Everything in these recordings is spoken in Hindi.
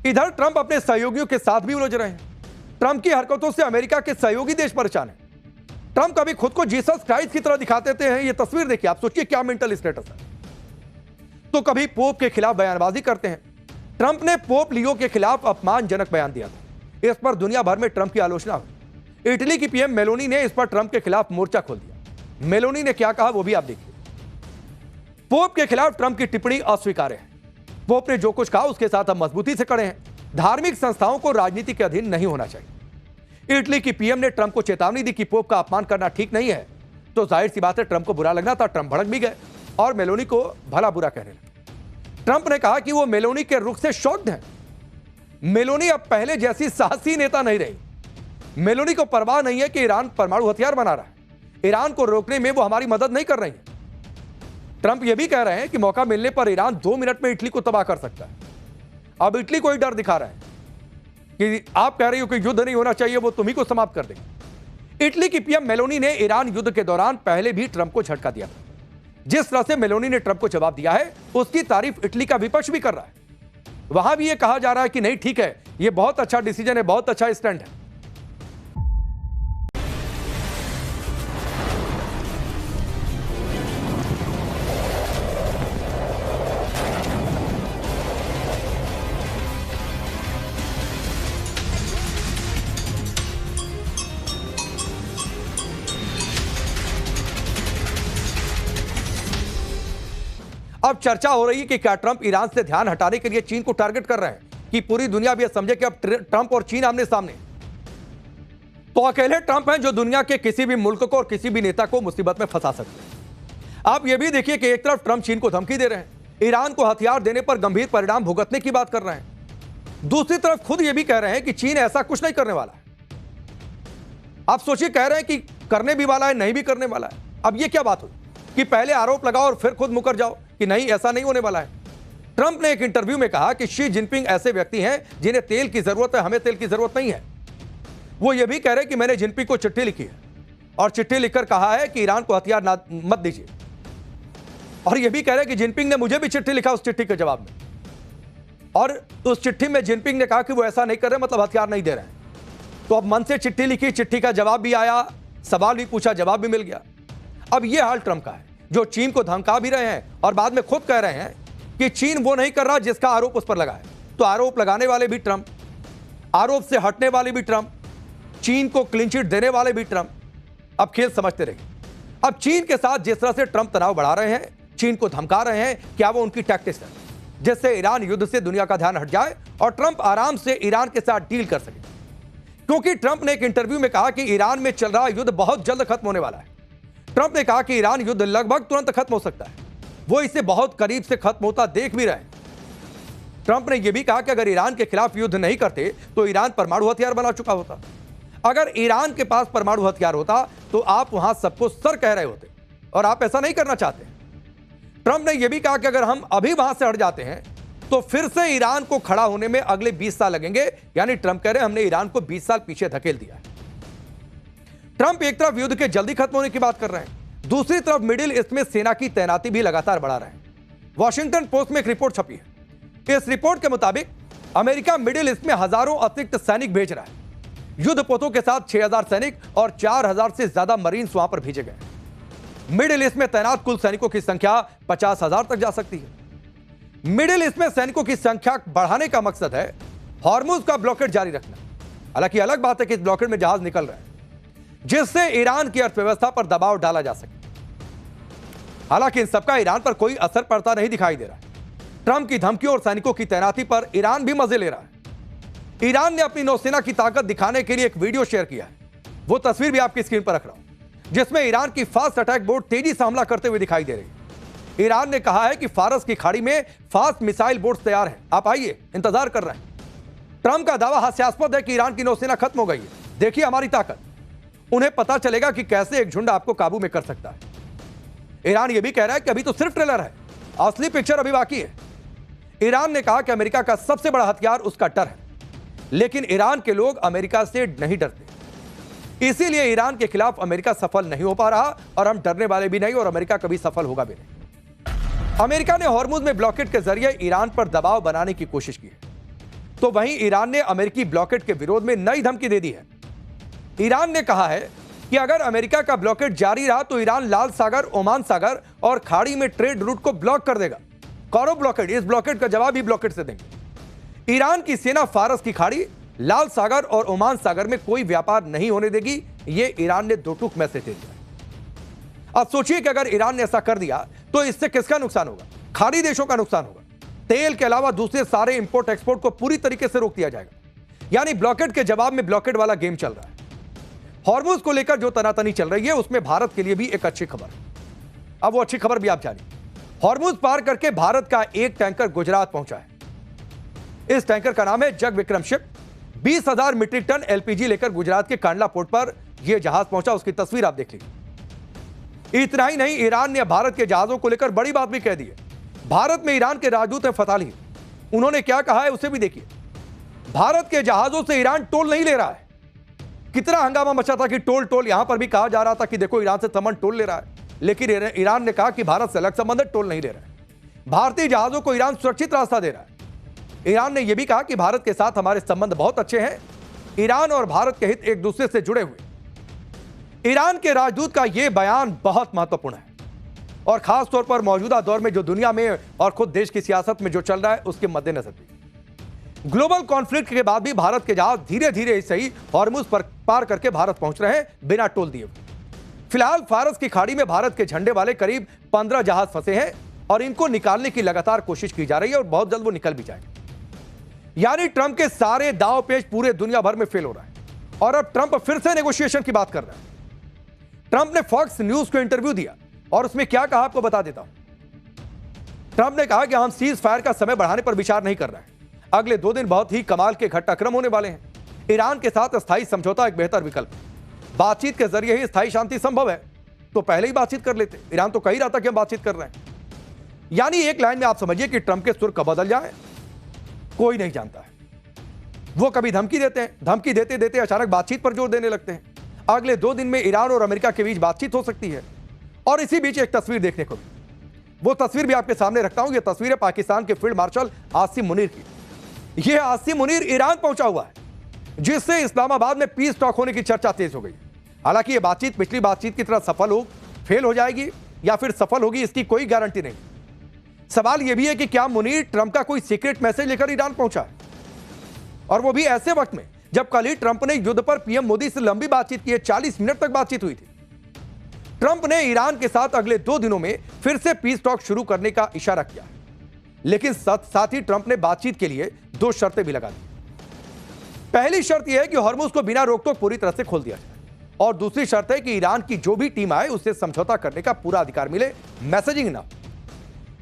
इधर ट्रंप अपने सहयोगियों के साथ भी उलझ रहे हैं। ट्रंप की हरकतों से अमेरिका के सहयोगी देश परेशान हैं। ट्रंप कभी खुद को जीसस क्राइस्ट की तरह दिखाते हैं। ये तस्वीर देखिए, आप सोचिए क्या मेंटल स्टेटस है। तो कभी पोप के खिलाफ बयानबाजी करते हैं। ट्रंप ने पोप लियो के खिलाफ अपमानजनक बयान दिया था। इस पर दुनिया भर में ट्रंप की आलोचना हुई। इटली की पीएम मेलोनी ने इस पर ट्रंप के खिलाफ मोर्चा खोल दिया। मेलोनी ने क्या कहा वो भी आप देखिए। पोप के खिलाफ ट्रंप की टिप्पणी अस्वीकार्य है। पोप ने जो कुछ कहा उसके साथ हम मजबूती से खड़े हैं। धार्मिक संस्थाओं को राजनीति के अधीन नहीं होना चाहिए। इटली की पीएम ने ट्रंप को चेतावनी दी कि पोप का अपमान करना ठीक नहीं है। तो जाहिर सी बात है ट्रंप को बुरा लगना था। ट्रंप भड़क भी गए और मेलोनी को भला बुरा कहने लगे। ट्रंप ने कहा कि वो मेलोनी के रुख से शॉक्ड हैं। मेलोनी अब पहले जैसी साहसी नेता नहीं रही। मेलोनी को परवाह नहीं है कि ईरान परमाणु हथियार बना रहा है। ईरान को रोकने में वो हमारी मदद नहीं कर रही है। ट्रंप ये भी कह रहे हैं कि मौका मिलने पर ईरान 2 मिनट में इटली को तबाह कर सकता है। अब इटली को ही डर दिखा रहा है कि आप कह रही हो कि युद्ध नहीं होना चाहिए, वो तुम्ही को समाप्त कर देंगे। इटली की पीएम मेलोनी ने ईरान युद्ध के दौरान पहले भी ट्रंप को झटका दिया था। जिस तरह से मेलोनी ने ट्रंप को जवाब दिया है उसकी तारीफ इटली का विपक्ष भी कर रहा है। वहां भी यह कहा जा रहा है कि नहीं ठीक है, यह बहुत अच्छा डिसीजन है, बहुत अच्छा स्टैंड है। अब चर्चा हो रही है कि क्या ट्रंप ईरान से ध्यान हटाने के लिए चीन को टारगेट कर रहे हैं कि पूरी दुनिया भी यह समझे कि अब ट्रंप और चीन आमने सामने। तो अकेले ट्रंप हैं जो दुनिया के किसी भी मुल्क को और किसी भी नेता को मुसीबत में फंसा सकते हैं। आप यह भी देखिए कि एक तरफ ट्रंप चीन को धमकी दे रहे हैं, ईरान को हथियार देने पर गंभीर परिणाम भुगतने की बात कर रहे हैं। दूसरी तरफ खुद यह भी कह रहे हैं कि चीन ऐसा कुछ नहीं करने वाला है। आप सोचिए, कह रहे हैं कि करने भी वाला है, नहीं भी करने वाला है। अब यह क्या बात हुई कि पहले आरोप लगाओ और फिर खुद मुकर जाओ कि नहीं ऐसा नहीं होने वाला है। ट्रंप ने एक इंटरव्यू में कहा कि शी जिनपिंग ऐसे व्यक्ति हैं जिन्हें तेल की जरूरत है, हमें तेल की जरूरत नहीं है। वो ये भी कह रहे हैं कि मैंने जिनपिंग को चिट्ठी लिखी है और चिट्ठी लिखकर कहा है कि ईरान को हथियार मत दीजिए। और यह भी कह रहे हैं कि जिनपिंग ने मुझे भी चिट्ठी लिखा उस चिट्ठी के जवाब में, और उस चिट्ठी में जिनपिंग ने कहा कि वो ऐसा नहीं कर रहे, मतलब हथियार नहीं दे रहे हैं। तो अब मन से चिट्ठी लिखी, चिट्ठी का जवाब भी आया, सवाल भी पूछा, जवाब भी मिल गया। अब यह हाल ट्रंप का है जो चीन को धमका भी रहे हैं और बाद में खुद कह रहे हैं कि चीन वो नहीं कर रहा जिसका आरोप उस पर लगा है। तो आरोप लगाने वाले भी ट्रंप, आरोप से हटने वाले भी ट्रंप, चीन को क्लीन चिट देने वाले भी ट्रंप। अब खेल समझते रहिए। अब चीन के साथ जिस तरह से ट्रंप तनाव बढ़ा रहे हैं, चीन को धमका रहे हैं, क्या वो उनकी टैक्टिक्स है जिससे ईरान युद्ध से दुनिया का ध्यान हट जाए और ट्रंप आराम से ईरान के साथ डील कर सके? क्योंकि ट्रंप ने एक इंटरव्यू में कहा कि ईरान में चल रहा युद्ध बहुत जल्द खत्म होने वाला है। ट्रंप ने कहा कि ईरान युद्ध लगभग तुरंत खत्म हो सकता है, वो इसे बहुत करीब से खत्म होता देख भी रहे हैं। ट्रंप ने यह भी कहा कि अगर ईरान के खिलाफ युद्ध नहीं करते तो ईरान परमाणु हथियार बना चुका होता। अगर ईरान के पास परमाणु हथियार होता तो आप वहां सबको सर कह रहे होते, और आप ऐसा नहीं करना चाहते। ट्रंप ने यह भी कहा कि अगर हम अभी वहां से हट जाते हैं तो फिर से ईरान को खड़ा होने में अगले 20 साल लगेंगे। यानी ट्रंप कह रहे हैं हमने ईरान को 20 साल पीछे धकेल दिया है। ट्रंप एक तरफ युद्ध के जल्दी खत्म होने की बात कर रहे हैं, दूसरी तरफ मिडिल ईस्ट में सेना की तैनाती भी लगातार बढ़ा रहे हैं। वॉशिंगटन पोस्ट में एक रिपोर्ट छपी है। इस रिपोर्ट के मुताबिक अमेरिका मिडिल ईस्ट में हजारों अतिरिक्त सैनिक भेज रहा है। युद्धपोतों के साथ 6000 सैनिक और 4000 से ज्यादा मरीन्स वहां पर भेजे गए। मिडिल ईस्ट में तैनात कुल सैनिकों की संख्या 50,000 तक जा सकती है। मिडिल ईस्ट में सैनिकों की संख्या बढ़ाने का मकसद है हॉर्मुज का ब्लॉकेड जारी रखना। हालांकि अलग बात है कि इस ब्लॉकेड में जहाज निकल रहे हैं जिससे ईरान की अर्थव्यवस्था पर दबाव डाला जा सके। हालांकि इन सबका ईरान पर कोई असर पड़ता नहीं दिखाई दे रहा है। ट्रंप की धमकियों और सैनिकों की तैनाती पर ईरान भी मजे ले रहा है। ईरान ने अपनी नौसेना की ताकत दिखाने के लिए एक वीडियो शेयर किया है। वो तस्वीर भी आपकी स्क्रीन पर रख रहा हूं, जिसमें ईरान की फास्ट अटैक बोट तेजी से हमला करते हुए दिखाई दे रही है। ईरान ने कहा है कि फारस की खाड़ी में फास्ट मिसाइल बोट्स तैयार हैं, आप आइए, इंतजार कर रहे हैं। ट्रंप का दावा हास्यास्पद है कि ईरान की नौसेना खत्म हो गई है, देखिए हमारी ताकत। उन्हें पता चलेगा कि कैसे एक झुंड आपको काबू में कर सकता है। ईरान यह भी कह रहा है कि अभी तो सिर्फ ट्रेलर है, असली पिक्चर अभी बाकी है। ईरान ने कहा कि अमेरिका का सबसे बड़ा हथियार उसका डर है, लेकिन ईरान के लोग अमेरिका से नहीं डरते। इसीलिए ईरान के खिलाफ अमेरिका सफल नहीं हो पा रहा और हम डरने वाले भी नहीं और अमेरिका कभी सफल होगा भी नहीं। अमेरिका ने हॉर्मुज में ब्लॉकेड के जरिए ईरान पर दबाव बनाने की कोशिश की है। तो वहीं ईरान ने अमेरिकी ब्लॉकेड के विरोध में नई धमकी दे दी है। ईरान ने कहा है कि अगर अमेरिका का ब्लॉकेड जारी रहा तो ईरान लाल सागर, ओमान सागर और खाड़ी में ट्रेड रूट को ब्लॉक कर देगा। करो ब्लॉकेड, इस ब्लॉकेड का जवाब ही ब्लॉकेड से देंगे। ईरान की सेना फारस की खाड़ी, लाल सागर और ओमान सागर में कोई व्यापार नहीं होने देगी, यह ईरान ने दो टूक मैसेज दे दिया। अब सोचिए कि अगर ईरान ने ऐसा कर दिया तो इससे किसका नुकसान होगा? खाड़ी देशों का नुकसान होगा। तेल के अलावा दूसरे सारे इंपोर्ट एक्सपोर्ट को पूरी तरीके से रोक दिया जाएगा। यानी ब्लॉकेड के जवाब में ब्लॉकेड वाला गेम चल रहा है। हॉर्मुज को लेकर जो तनातनी चल रही है उसमें भारत के लिए भी एक अच्छी खबर है। अब वो अच्छी खबर भी आप जानिए। हॉर्मुज पार करके भारत का एक टैंकर गुजरात पहुंचा है। इस टैंकर का नाम है Jag Vikram ship. 20,000 metric ton LPG लेकर गुजरात के कांडला पोर्ट पर यह जहाज पहुंचा। उसकी तस्वीर आप देख लीजिए। इतना ही नहीं, ईरान ने भारत के जहाजों को लेकर बड़ी बात भी कह दी है। भारत में ईरान के राजदूत हैं फताली, उन्होंने क्या कहा है उसे भी देखिए। भारत के जहाजों से ईरान टोल नहीं ले रहा है। कितना हंगामा मचा था कि टोल टोल, यहां पर भी कहा जा रहा था कि देखो ईरान से संबंध टोल ले रहा है, लेकिन ईरान ने कहा कि भारत से अलग संबंध है, टोल नहीं ले रहा है। भारतीय जहाजों को ईरान सुरक्षित रास्ता दे रहा है। ईरान ने यह भी कहा कि भारत के साथ हमारे संबंध बहुत अच्छे हैं। ईरान और भारत के हित एक दूसरे से जुड़े हुए। ईरान के राजदूत का यह बयान बहुत महत्वपूर्ण है और खासतौर पर मौजूदा दौर में जो दुनिया में और खुद देश की सियासत में जो चल रहा है उसके मद्देनजर भी। ग्लोबल कॉन्फ्लिक्ट के बाद भी भारत के जहाज धीरे धीरे ही सही हॉर्मुज पर पार करके भारत पहुंच रहे हैं बिना टोल दिए। फिलहाल फारस की खाड़ी में भारत के झंडे वाले करीब 15 जहाज फंसे हैं और इनको निकालने की लगातार कोशिश की जा रही है और बहुत जल्द वो निकल भी जाएंगे। यानी ट्रंप के सारे दांव पेच पूरे दुनिया भर में फेल हो रहा है और अब ट्रंप फिर से नेगोशिएशन की बात कर रहा है। ट्रंप ने फॉक्स न्यूज को इंटरव्यू दिया और उसमें क्या कहा आपको बता देता हूं। ट्रंप ने कहा कि हम सीज फायर का समय बढ़ाने पर विचार नहीं कर रहे हैं। अगले 2 दिन बहुत ही कमाल के घटनाक्रम होने वाले हैं। ईरान के साथ स्थायी समझौता एक बेहतर विकल्प है। बातचीत के जरिए ही स्थायी शांति संभव है, तो पहले ही बातचीत कर लेते। ईरान तो कह ही रहा था कि हम बातचीत कर रहे हैं। यानी एक लाइन में आप समझिए कि ट्रंप के सुर कब बदल जाए कोई नहीं जानता है। वो कभी धमकी देते हैं, धमकी देते देते अचानक बातचीत पर जोर देने लगते हैं। अगले 2 दिन में ईरान और अमेरिका के बीच बातचीत हो सकती है। और इसी बीच एक तस्वीर देखने को मिली। वो तस्वीर भी आपके सामने रखता हूं। यह तस्वीर है पाकिस्तान के फील्ड मार्शल आसिम मुनीर की। यह आसिम मुनीर ईरान पहुंचा हुआ है, जिससे इस्लामाबाद में पीस टॉक होने की चर्चा तेज हो गई। हालांकि यह बातचीत पिछली बातचीत की तरह फेल हो जाएगी या फिर सफल होगी, इसकी कोई गारंटी नहीं। सवाल यह भी है कि क्या मुनीर ट्रंप का कोई सीक्रेट मैसेज लेकर ईरान पहुंचा है, और वो भी ऐसे वक्त में जब कल ही ट्रंप ने युद्ध पर पीएम मोदी से लंबी बातचीत की है। 40 मिनट तक बातचीत हुई थी। ट्रंप ने ईरान के साथ अगले 2 दिनों में फिर से पीस टॉक शुरू करने का इशारा किया, लेकिन साथ ही ट्रंप ने बातचीत के लिए 2 शर्तें भी लगा दी। पहली शर्त यह है कि हॉर्मुज को बिना रोक टोक पूरी तरह से खोल दिया जाए, और दूसरी शर्त है कि ईरान की जो भी टीम आए उससे समझौता करने का पूरा अधिकार मिले, मैसेजिंग ना।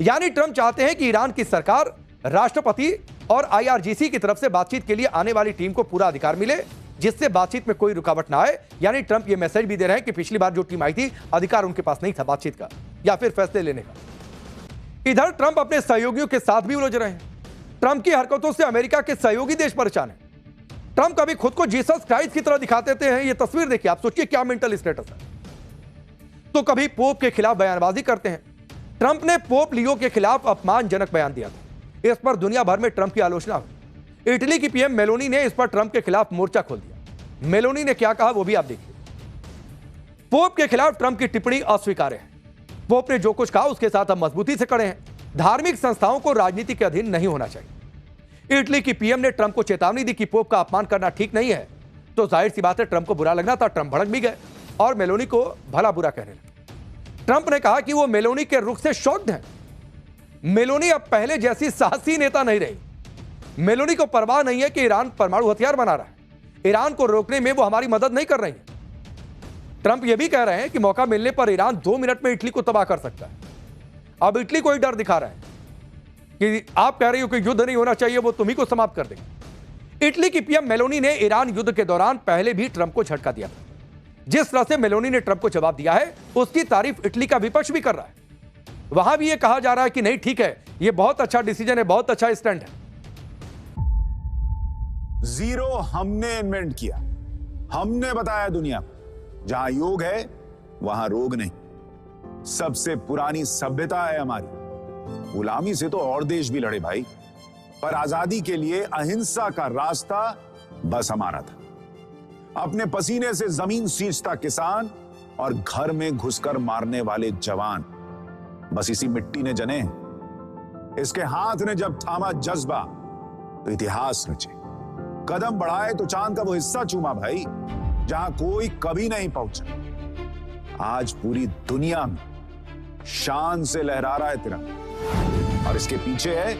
यानी ट्रंप चाहते हैं कि ईरान की सरकार, राष्ट्रपति और आईआरजीसी की तरफ से बातचीत के लिए आने वाली टीम को पूरा अधिकार मिले, जिससे बातचीत में कोई रुकावट ना आए। यानी ट्रंप यह मैसेज भी दे रहे हैं कि पिछली बार जो टीम आई थी, अधिकार उनके पास नहीं था बातचीत का या फिर फैसले लेने का। इधर ट्रंप अपने सहयोगियों के साथ भी उलझ रहे हैं। ट्रंप की हरकतों से अमेरिका के सहयोगी देश परेशान हैं। ट्रंप कभी खुद को जीसस क्राइस्ट की तरह दिखाते हैं। यह तस्वीर देखिए, आप सोचिए क्या मेंटल स्टेटस है। तो कभी पोप के खिलाफ बयानबाजी करते हैं। ट्रंप ने पोप लियो के खिलाफ अपमानजनक बयान दिया था। इस पर दुनिया भर में ट्रंप की आलोचना हुई। इटली की पीएम मेलोनी ने इस पर ट्रंप के खिलाफ मोर्चा खोल दिया। मेलोनी ने क्या कहा वो भी आप देखिए। पोप के खिलाफ ट्रंप की टिप्पणी अस्वीकार्य है। पोप ने जो कुछ कहा उसके साथ हम मजबूती से खड़े हैं। धार्मिक संस्थाओं को राजनीति के अधीन नहीं होना चाहिए। इटली की पीएम ने ट्रंप को चेतावनी दी कि पोप का अपमान करना ठीक नहीं है। तो जाहिर सी बात है ट्रंप को बुरा लगना था। ट्रंप भड़क भी गए और मेलोनी को भला बुरा कहने लगे। ट्रंप ने कहा कि वो मेलोनी के रुख से शॉक्ड हैं। मेलोनी अब पहले जैसी साहसी नेता नहीं रही। मेलोनी को परवाह नहीं है कि ईरान परमाणु हथियार बना रहा है। ईरान को रोकने में वो हमारी मदद नहीं कर रही है। ट्रंप ये भी कह रहे हैं कि मौका मिलने पर ईरान 2 मिनट में इटली को तबाह कर सकता है। अब इटली को ही डर दिखा रहे हैं कि आप कह रही हो कि युद्ध नहीं होना चाहिए, वो तुम्ही को समाप्त कर देंगे। इटली की पीएम मेलोनी ने ईरान युद्ध के दौरान पहले भी ट्रंप को झटका दिया था। जिस तरह से मेलोनी ने ट्रंप को जवाब दिया है, उसकी तारीफ इटली का विपक्ष भी कर रहा है। वहां भी यह कहा जा रहा है कि नहीं ठीक है, यह बहुत अच्छा डिसीजन है, बहुत अच्छा स्टैंड है। जीरो हमने इन्वेंट किया, हमने बताया दुनिया को, जहां योग है वहां रोग नहीं। सबसे पुरानी सभ्यता है हमारी। गुलामी से तो और देश भी लड़े भाई। पर आजादी के लिए अहिंसा का रास्ता बस हमारा था। अपने पसीने से जमीन सींचता किसान और घर में घुसकर मारने वाले जवान, बस इसी मिट्टी ने जने हैं। इसके हाथ ने जब थामा जज्बा तो इतिहास रचे। कदम बढ़ाए तो चांद का वो हिस्सा चूमा भाई, जहां कोई कभी नहीं पहुंचा। आज पूरी दुनिया में शान से लहरा रहा है तिरंगा, और इसके पीछे है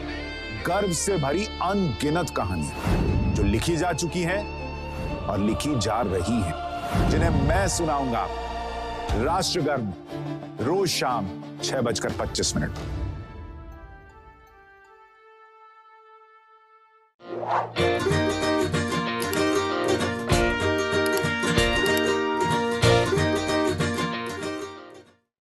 गर्व से भरी अनगिनत कहानियां जो लिखी जा चुकी हैं और लिखी जा रही हैं, जिन्हें मैं सुनाऊंगा राष्ट्रगर्व रोज शाम 6:25 पर।